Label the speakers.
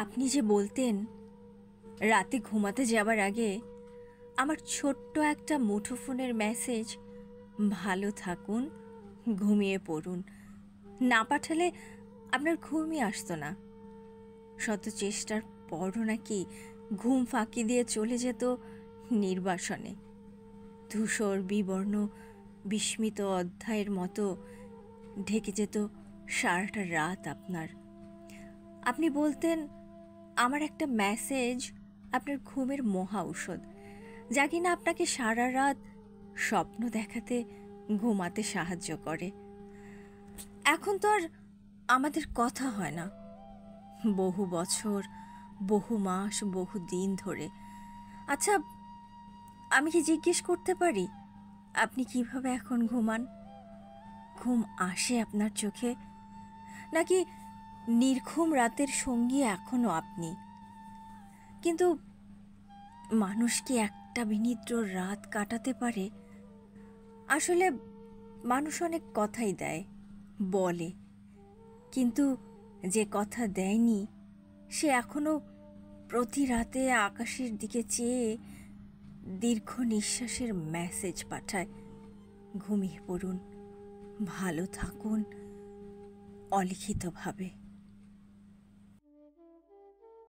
Speaker 1: আপনি যে বলতেন রাতে ঘুমাতে যাবার আগে আমার ছোট্ট একটা মুঠোফোনের মেসেজ, ভালো থাকুন, ঘুমিয়ে পড়ুন, না পাঠালে আপনার ঘুমই আসতো না। শত চেষ্টার পরও নাকি ঘুম ফাঁকি দিয়ে চলে যেত নির্বাসনে। ধূসর বিবর্ণ বিস্মিত অধ্যায়ের মতো ঢেকে যেত সারাটা রাত আপনার। আপনি বলতেন আমার একটা মেসেজ আপনার ঘুমের মহা ঔষধ, যা কিনা আপনাকে সারা রাত স্বপ্ন দেখাতে ঘুমাতে সাহায্য করে। এখন তো আর আমাদের কথা হয় না, বহু বছর, বহু মাস, বহু দিন ধরে। আচ্ছা, আমি কি জিজ্ঞেস করতে পারি আপনি কিভাবে এখন ঘুমান? ঘুম আসে আপনার চোখে, নাকি নির্ঘুম রাতের সঙ্গী এখনো আপনি? কিন্তু মানুষ কি একটা বিনিদ্র রাত কাটাতে পারে? আসলে মানুষ অনেক কথাই দেয়, বলে, কিন্তু যে কথা দেয়নি সে এখনো প্রতি রাতে আকাশের দিকে চেয়ে দীর্ঘ নিঃশ্বাসের মেসেজ পাঠায়, ঘুমিয়ে পড়ুন, ভালো থাকুন, অলিখিতভাবে।